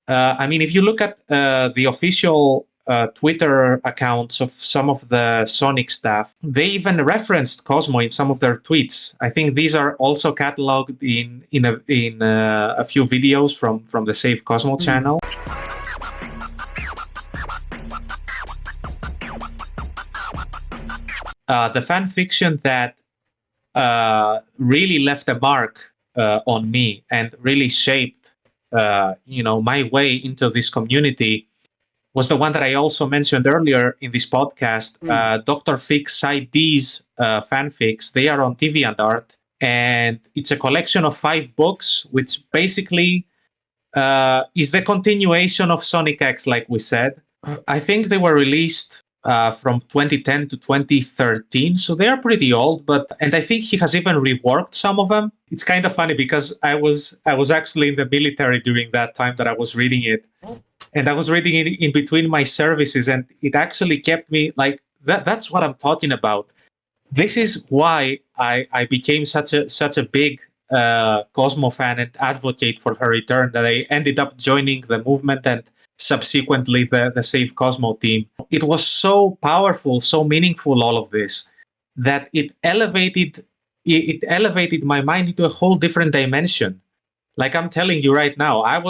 I mean, if you look at the official Twitter accounts of some of the Sonic staff, they even referenced Cosmo in some of their tweets. I think these are also cataloged in a few videos from the Save Cosmo channel. The fan fiction that really left a mark on me and really shaped, my way into this community was the one that I also mentioned earlier in this podcast. Dr. Fix Side D's fanfics. They are on TV and Art, and it's a collection of 5 books, which basically is the continuation of Sonic X, like we said. I think they were released from 2010 to 2013, so they are pretty old. And I think he has even reworked some of them. It's kind of funny because I was actually in the military during that time that I was reading it, and I was reading it in between my services, and it actually kept me like that. That's what I'm talking about. This is why I became such a big Cosmo fan and advocate for her return, that I ended up joining the movement and subsequently the Save Cosmo team. It was so powerful, so meaningful, all of this, that it elevated my mind into a whole different dimension. Like I'm telling you right now, I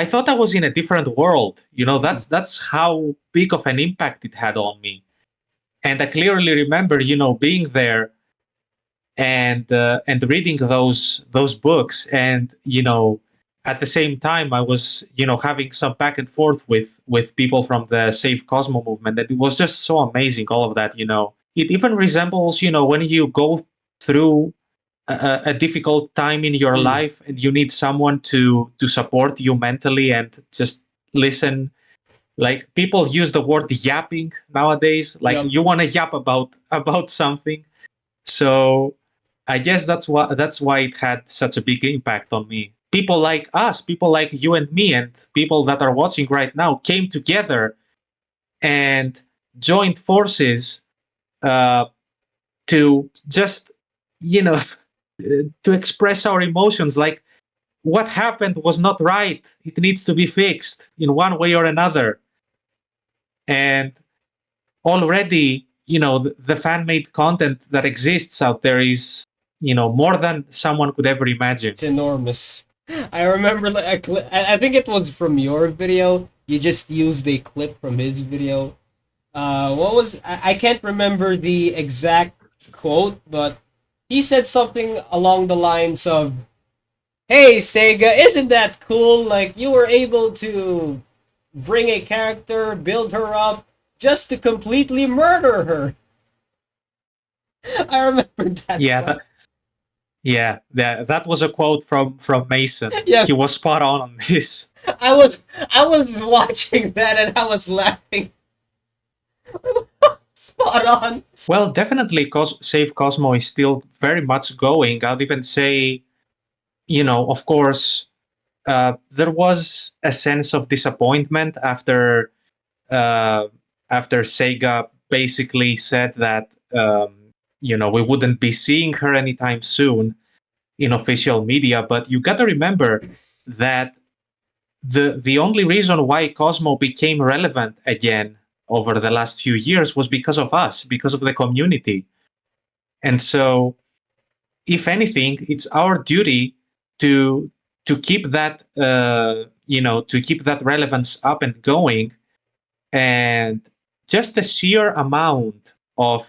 thought I was in a different world. That's how big of an impact it had on me. And I clearly remember, being there and reading those books, and at the same time I was having some back and forth with people from the Save Cosmo movement, and it was just so amazing, all of that. It even resembles when you go through a difficult time in your life and you need someone to support you mentally and just listen. Like, people use the word yapping nowadays, like you want to yap about something. So I guess that's why it had such a big impact on me. People like us, people like you and me, and people that are watching right now came together and joined forces uh, to just, you know, to express our emotions. Like, what happened was not right. It needs to be fixed in one way or another. And already, the fan made content that exists out there is, more than someone could ever imagine. It's enormous. I remember, I think it was from your video. You just used a clip from his video. What was I can't remember the exact quote, but he said something along the lines of, "Hey Sega, isn't that cool? Like, you were able to bring a character, build her up, just to completely murder her." I remember that Yeah, quote. that was a quote from Mason. Yeah, He was spot on this. I was watching that and I was laughing. Spot on. Well, definitely, Save Cosmo is still very much going. I'd even say, of course, there was a sense of disappointment uh, after Sega basically said that we wouldn't be seeing her anytime soon in official media. But you got to remember that the only reason why Cosmo became relevant again over the last few years was because of us, because of the community. And so, if anything, it's our duty to keep that to keep that relevance up and going. And just the sheer amount of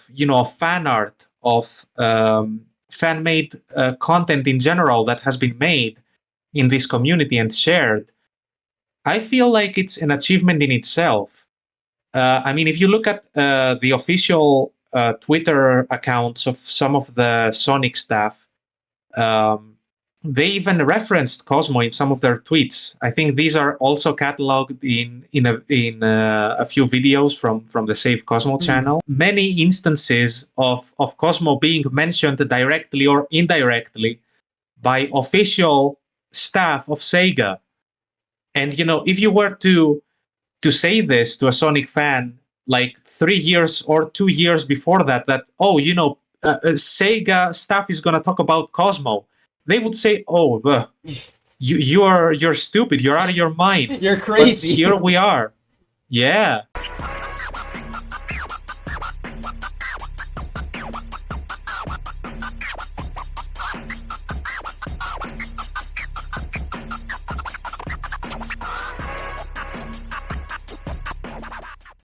fan art, of fan made content in general that has been made in this community and shared, I feel like it's an achievement in itself. I mean, if you look at the official Twitter accounts of some of the Sonic staff, um, they even referenced Cosmo in some of their tweets. I think these are also cataloged in a few videos from the Save Cosmo channel. Many instances of Cosmo being mentioned directly or indirectly by official staff of Sega. And if you were to say this to a Sonic fan like 3 years or 2 years before that Sega staff is going to talk about Cosmo, they would say, "Oh, you're stupid. You're out of your mind. You're But crazy. here we are. Yeah.